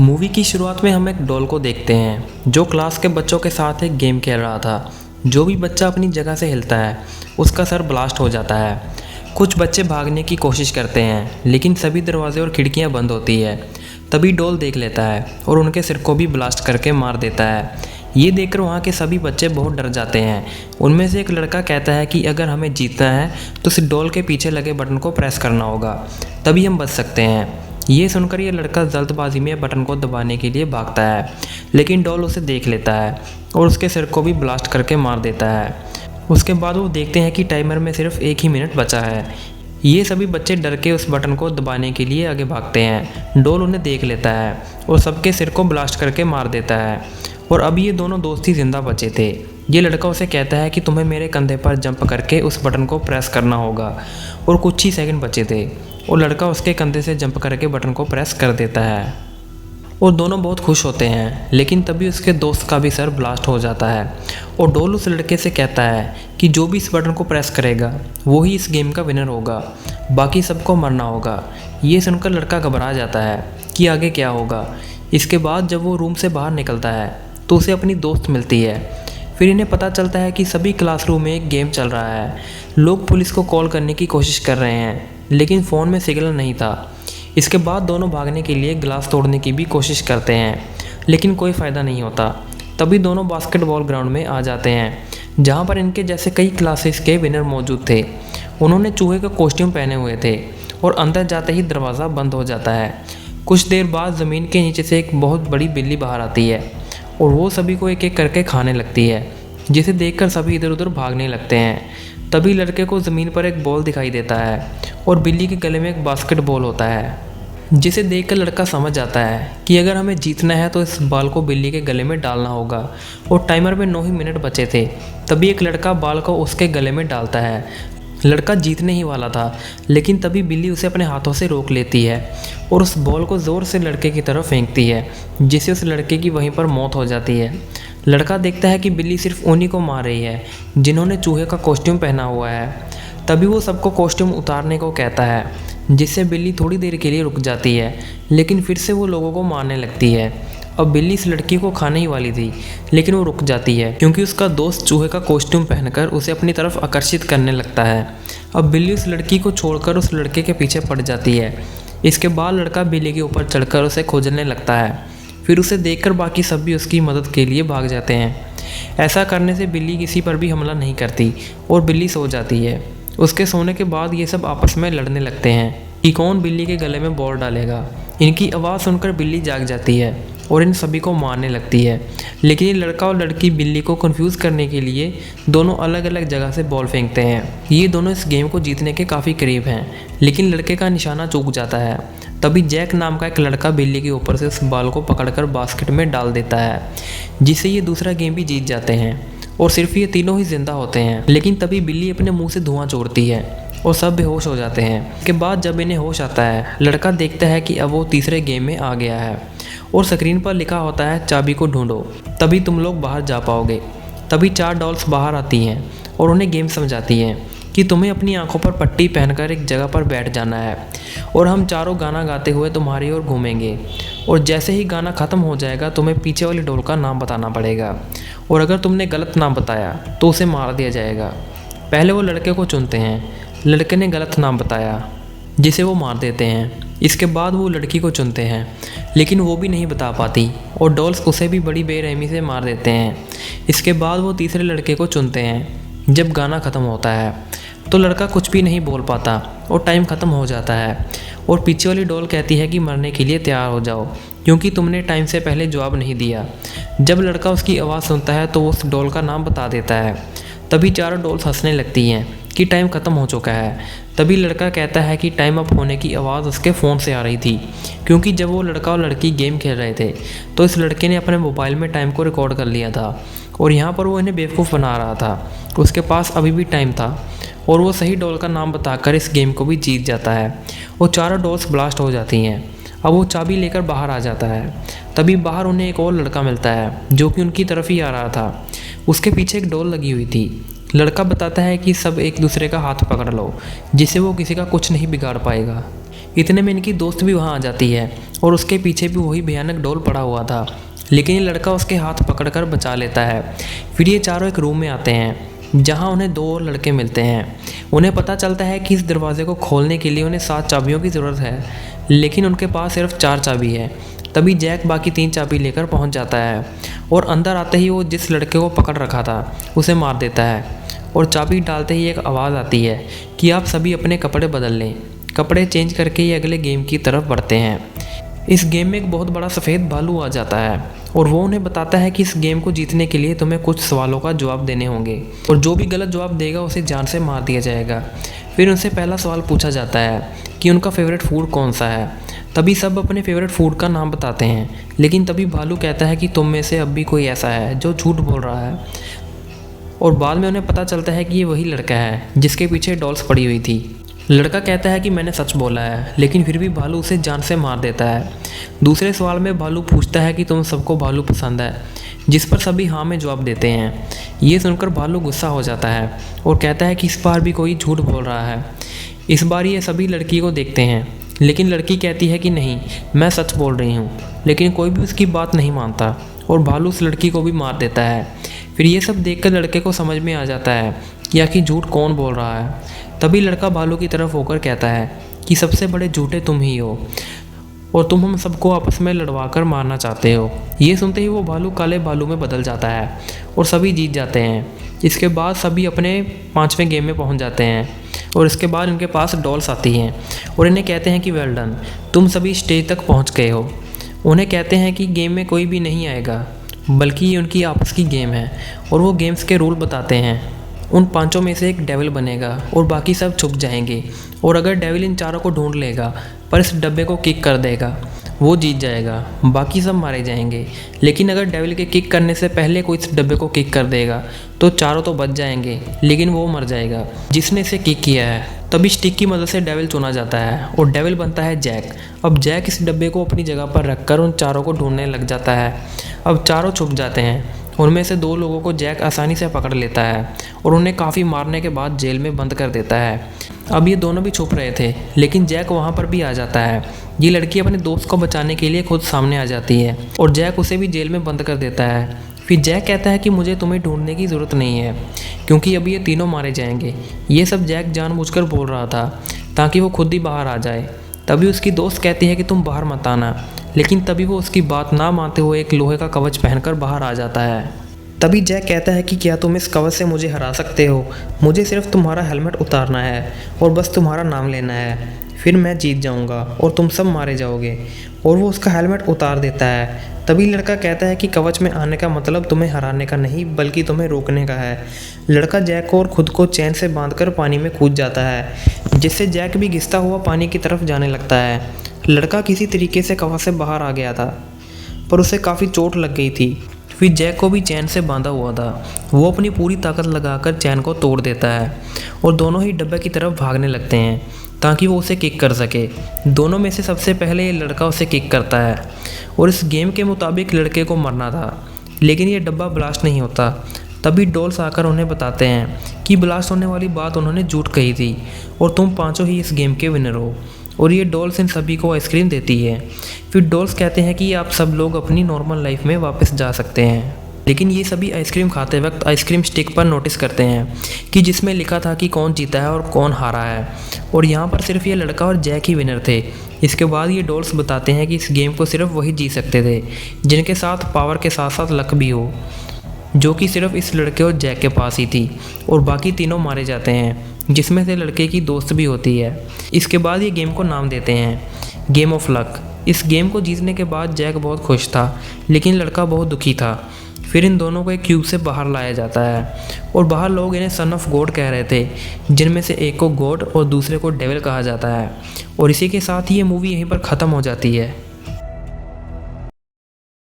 Movie की शुरुआत में हम एक डॉल को देखते हैं जो क्लास के बच्चों के साथ एक गेम खेल रहा था। जो भी बच्चा अपनी जगह से हिलता है उसका सर ब्लास्ट हो जाता है। कुछ बच्चे भागने की कोशिश करते हैं लेकिन सभी दरवाजे और खिड़कियां बंद होती है। तभी डॉल देख लेता है और उनके सिर को भी ब्लास्ट करके मार देता है। ये देखकर वहाँ के सभी बच्चे बहुत डर जाते हैं। उनमें से एक लड़का कहता है कि अगर हमें जीतना है तो इस डॉल के पीछे लगे बटन को प्रेस करना होगा, तभी हम बच सकते हैं। ये सुनकर ये लड़का जल्दबाजी में बटन को दबाने के लिए भागता है, लेकिन डॉल उसे देख लेता है और उसके सिर को भी ब्लास्ट करके मार देता है। उसके बाद वो देखते हैं कि टाइमर में सिर्फ 1 ही मिनट बचा है। ये सभी बच्चे डर के उस बटन को दबाने के लिए आगे भागते हैं। डॉल उन्हें देख लेता है और सबके सिर को ब्लास्ट करके मार देता है। और अब ये दोनों दोस्त ही जिंदा बचे थे। ये लड़का उसे कहता है कि तुम्हें मेरे कंधे पर जंप करके उस बटन को प्रेस करना होगा। और कुछ ही सेकंड बचे थे और लड़का उसके कंधे से जंप करके बटन को प्रेस कर देता है और दोनों बहुत खुश होते हैं। लेकिन तभी उसके दोस्त का भी सर ब्लास्ट हो जाता है और डॉल उस लड़के से कहता है कि जो भी इस बटन को प्रेस करेगा वो ही इस गेम का विनर होगा, बाकी सबको मरना होगा। ये सुनकर लड़का घबरा जाता है कि आगे क्या होगा। इसके बाद जब वो रूम से बाहर निकलता है तो उसे अपनी दोस्त मिलती है। फिर इन्हें पता चलता है कि सभी क्लासरूम में एक गेम चल रहा है। लोग पुलिस को कॉल करने की कोशिश कर रहे हैं लेकिन फ़ोन में सिग्नल नहीं था। इसके बाद दोनों भागने के लिए ग्लास तोड़ने की भी कोशिश करते हैं लेकिन कोई फ़ायदा नहीं होता। तभी दोनों बास्केटबॉल ग्राउंड में आ जाते हैं जहां पर इनके जैसे कई क्लासेस के विनर मौजूद थे। उन्होंने चूहे का कॉस्ट्यूम पहने हुए थे और अंदर जाते ही दरवाज़ा बंद हो जाता है। कुछ देर बाद ज़मीन के नीचे से एक बहुत बड़ी बिल्ली बाहर आती है और वो सभी को एक एक करके खाने लगती है, जिसे देखकर सभी इधर उधर भागने लगते हैं। तभी लड़के को ज़मीन पर एक बॉल दिखाई देता है और बिल्ली के गले में एक बास्केटबॉल होता है, जिसे देखकर लड़का समझ जाता है कि अगर हमें जीतना है तो इस बॉल को बिल्ली के गले में डालना होगा। और टाइमर में 9 ही मिनट बचे थे। तभी एक लड़का बॉल को उसके गले में डालता है। लड़का जीतने ही वाला था लेकिन तभी बिल्ली उसे अपने हाथों से रोक लेती है और उस बॉल को ज़ोर से लड़के की तरफ फेंकती है, जिससे उस लड़के की वहीं पर मौत हो जाती है। लड़का देखता है कि बिल्ली सिर्फ उन्हीं को मार रही है जिन्होंने चूहे का कॉस्ट्यूम पहना हुआ है। तभी वो सबको कॉस्ट्यूम उतारने को कहता है, जिससे बिल्ली थोड़ी देर के लिए रुक जाती है लेकिन फिर से वो लोगों को मारने लगती है। अब बिल्ली इस लड़की को खाने ही वाली थी लेकिन वो रुक जाती है क्योंकि उसका दोस्त चूहे का कॉस्ट्यूम पहनकर उसे अपनी तरफ आकर्षित करने लगता है। अब बिल्ली उस लड़की को छोड़कर उस लड़के के पीछे पड़ जाती है। इसके बाद लड़का बिल्ली के ऊपर चढ़कर उसे खोजने लगता है। फिर उसे देखकर बाकी सब भी उसकी मदद के लिए भाग जाते हैं। ऐसा करने से बिल्ली किसी पर भी हमला नहीं करती और बिल्ली सो जाती है। उसके सोने के बाद ये सब आपस में लड़ने लगते हैं कि कौन बिल्ली के गले में बॉल डालेगा। इनकी आवाज़ सुनकर बिल्ली जाग जाती है और इन सभी को मारने लगती है। लेकिन ये लड़का और लड़की बिल्ली को कंफ्यूज करने के लिए दोनों अलग अलग जगह से बॉल फेंकते हैं। ये दोनों इस गेम को जीतने के काफ़ी करीब हैं लेकिन लड़के का निशाना चूक जाता है। तभी जैक नाम का एक लड़का बिल्ली के ऊपर से उस बॉल को पकड़कर बास्केट में डाल देता है, जिससे ये दूसरा गेम भी जीत जाते हैं और सिर्फ ये तीनों ही जिंदा होते हैं। लेकिन तभी बिल्ली अपने मुंह से धुआं छोड़ती है और सब बेहोश हो जाते हैं। इसके बाद जब इन्हें होश आता है, लड़का देखता है कि अब वो तीसरे गेम में आ गया है और स्क्रीन पर लिखा होता है चाबी को ढूंढो, तभी तुम लोग बाहर जा पाओगे। तभी 4 डॉल्स बाहर आती हैं और उन्हें गेम समझाती हैं कि तुम्हें अपनी आंखों पर पट्टी पहनकर एक जगह पर बैठ जाना है और हम चारों गाना गाते हुए तुम्हारी ओर घूमेंगे। और जैसे ही गाना ख़त्म हो जाएगा तुम्हें पीछे वाली डॉल का नाम बताना पड़ेगा और अगर तुमने गलत नाम बताया तो उसे मार दिया जाएगा। पहले वो लड़के को चुनते हैं। लड़के ने गलत नाम बताया जिसे वो मार देते हैं। इसके बाद वो लड़की को चुनते हैं लेकिन वो भी नहीं बता पाती और डॉल्स उसे भी बड़ी बेरहमी से मार देते हैं। इसके बाद वो तीसरे लड़के को चुनते हैं। जब गाना ख़त्म होता है तो लड़का कुछ भी नहीं बोल पाता और टाइम ख़त्म हो जाता है और पीछे वाली डॉल कहती है कि मरने के लिए तैयार हो जाओ क्योंकि तुमने टाइम से पहले जवाब नहीं दिया। जब लड़का उसकी आवाज़ सुनता है तो वो उस डॉल का नाम बता देता है। तभी चारों डॉल्स हंसने लगती हैं कि टाइम ख़त्म हो चुका है। तभी लड़का कहता है कि टाइम अप होने की आवाज़ उसके फ़ोन से आ रही थी क्योंकि जब वो लड़का और लड़की गेम खेल रहे थे तो इस लड़के ने अपने मोबाइल में टाइम को रिकॉर्ड कर लिया था और यहाँ पर वो इन्हें बेवकूफ़ बना रहा था। उसके पास अभी भी टाइम था और वो सही डॉल का नाम बताकर इस गेम को भी जीत जाता है। वो चारों डॉल्स ब्लास्ट हो जाती हैं। अब वो चाबी लेकर बाहर आ जाता है। तभी बाहर उन्हें एक और लड़का मिलता है जो कि उनकी तरफ ही आ रहा था। उसके पीछे एक डॉल लगी हुई थी। लड़का बताता है कि सब एक दूसरे का हाथ पकड़ लो, जिससे वो किसी का कुछ नहीं बिगाड़ पाएगा। इतने में इनकी दोस्त भी वहाँ आ जाती है और उसके पीछे भी वही भयानक डॉल पड़ा हुआ था, लेकिन ये लड़का उसके हाथ पकड़कर बचा लेता है। फिर ये चारों एक रूम में आते हैं जहाँ उन्हें 2 और लड़के मिलते हैं। उन्हें पता चलता है कि इस दरवाजे को खोलने के लिए उन्हें 7 चाबियों की ज़रूरत है, लेकिन उनके पास सिर्फ 4 चाबी है। तभी जैक बाकी 3 चाबी लेकर पहुँच जाता है और अंदर आते ही वो जिस लड़के को पकड़ रखा था उसे मार देता है। और चाबी डालते ही एक आवाज़ आती है कि आप सभी अपने कपड़े बदल लें। कपड़े चेंज करके ये अगले गेम की तरफ बढ़ते हैं। इस गेम में एक बहुत बड़ा सफ़ेद भालू आ जाता है और वो उन्हें बताता है कि इस गेम को जीतने के लिए तुम्हें कुछ सवालों का जवाब देने होंगे और जो भी गलत जवाब देगा उसे जान से मार दिया जाएगा। फिर उनसे पहला सवाल पूछा जाता है कि उनका फेवरेट फूड कौन सा है। तभी सब अपने फेवरेट फूड का नाम बताते हैं, लेकिन तभी भालू कहता है कि तुम में से अब भी कोई ऐसा है जो झूठ बोल रहा है। और बाद में उन्हें पता चलता है कि ये वही लड़का है जिसके पीछे डॉल्स पड़ी हुई थी। लड़का कहता है कि मैंने सच बोला है, लेकिन फिर भी भालू उसे जान से मार देता है। दूसरे सवाल में भालू पूछता है कि तुम सबको भालू पसंद है, जिस पर सभी हाँ में जवाब देते हैं। ये सुनकर भालू गुस्सा हो जाता है और कहता है कि इस बार भी कोई झूठ बोल रहा है। इस बार ये सभी लड़की को देखते हैं, लेकिन लड़की कहती है कि नहीं, मैं सच बोल रही हूँ। लेकिन कोई भी उसकी बात नहीं मानता और भालू उस लड़की को भी मार देता है। फिर ये सब देखकर लड़के को समझ में आ जाता है कि आखिर झूठ कौन बोल रहा है। तभी लड़का भालू की तरफ होकर कहता है कि सबसे बड़े झूठे तुम ही हो और तुम हम सबको आपस में लड़वा कर मारना चाहते हो। ये सुनते ही वो भालू काले भालू में बदल जाता है और सभी जीत जाते हैं। इसके बाद सभी अपने 5वें गेम में पहुंच जाते हैं और इसके बाद इनके पास डॉल्स आती हैं और इन्हें कहते हैं कि वेल डन, तुम सभी स्टेज तक पहुंच गए हो। उन्हें कहते हैं कि गेम में कोई भी नहीं आएगा, बल्कि ये उनकी आपस की गेम है और वो गेम्स के रूल बताते हैं। उन 5 में से एक डेविल बनेगा और बाकी सब छुप जाएंगे, और अगर डेविल इन चारों को ढूंढ लेगा पर इस डब्बे को किक कर देगा, वो जीत जाएगा, बाकी सब मारे जाएंगे। लेकिन अगर डेविल के किक करने से पहले कोई इस डब्बे को किक कर देगा तो चारों तो बच जाएंगे, लेकिन वो मर जाएगा जिसने इसे किक किया है। तभी स्टिक की मदद से डेविल चुना जाता है और डेविल बनता है जैक। अब जैक इस डब्बे को अपनी जगह पर रखकर उन चारों को ढूंढने लग जाता है। अब चारों छुप जाते हैं। उनमें से 2 लोगों को जैक आसानी से पकड़ लेता है और उन्हें काफ़ी मारने के बाद जेल में बंद कर देता है। अब ये दोनों भी छुप रहे थे, लेकिन जैक वहाँ पर भी आ जाता है। ये लड़की अपने दोस्त को बचाने के लिए खुद सामने आ जाती है और जैक उसे भी जेल में बंद कर देता है। फिर जैक कहता है कि मुझे तुम्हें ढूंढने की ज़रूरत नहीं है, क्योंकि अभी ये तीनों मारे जाएंगे। ये सब जैक जानबूझकर बोल रहा था ताकि वो खुद ही बाहर आ जाए। तभी उसकी दोस्त कहती है कि तुम बाहर मत आना, लेकिन तभी वो उसकी बात ना मानते हुए एक लोहे का कवच पहनकर बाहर आ जाता है। तभी जैक कहता है कि क्या तुम इस कवच से मुझे हरा सकते हो? मुझे सिर्फ तुम्हारा हेलमेट उतारना है और बस तुम्हारा नाम लेना है, फिर मैं जीत जाऊंगा और तुम सब मारे जाओगे। और वो उसका हेलमेट उतार देता है। तभी लड़का कहता है कि कवच में आने का मतलब तुम्हें हराने का नहीं, बल्कि तुम्हें रोकने का है। लड़का जैक को और खुद को चैन से बांधकर पानी में कूद जाता है, जिससे जैक भी घिसता हुआ पानी की तरफ जाने लगता है। लड़का किसी तरीके से कवच से बाहर आ गया था, पर उसे काफ़ी चोट लग गई थी। फिर जैक को भी चैन से बांधा हुआ था। वो अपनी पूरी ताकत लगाकर चैन को तोड़ देता है और दोनों ही डब्बे की तरफ भागने लगते हैं ताकि वो उसे किक कर सके। दोनों में से सबसे पहले ये लड़का उसे किक करता है और इस गेम के मुताबिक लड़के को मरना था, लेकिन ये डब्बा ब्लास्ट नहीं होता। तभी डॉल्स आकर उन्हें बताते हैं कि ब्लास्ट होने वाली बात उन्होंने झूठ कही थी और तुम 5 ही इस गेम के विनर हो। और ये डॉल्स इन सभी को आइसक्रीम देती है। फिर डॉल्स कहते हैं कि आप सब लोग अपनी नॉर्मल लाइफ में वापस जा सकते हैं। लेकिन ये सभी आइसक्रीम खाते वक्त आइसक्रीम स्टिक पर नोटिस करते हैं कि जिसमें लिखा था कि कौन जीता है और कौन हारा है, और यहाँ पर सिर्फ ये लड़का और जैक ही विनर थे। इसके बाद ये डॉल्स बताते हैं कि इस गेम को सिर्फ वही जीत सकते थे जिनके साथ पावर के साथ साथ लक भी हो, जो कि सिर्फ इस लड़के और जैक के पास ही थी, और बाकी तीनों मारे जाते हैं, जिसमें से लड़के की दोस्त भी होती है। इसके बाद ये गेम को नाम देते हैं गेम ऑफ लक। इस गेम को जीतने के बाद जैक बहुत खुश था, लेकिन लड़का बहुत दुखी था। फिर इन दोनों को एक क्यूब से बाहर लाया जाता है और बाहर लोग इन्हें सन ऑफ गॉड कह रहे थे, जिनमें से एक को गॉड और दूसरे को डेविल कहा जाता है। और इसी के साथ ही ये मूवी यहीं पर ख़त्म हो जाती है।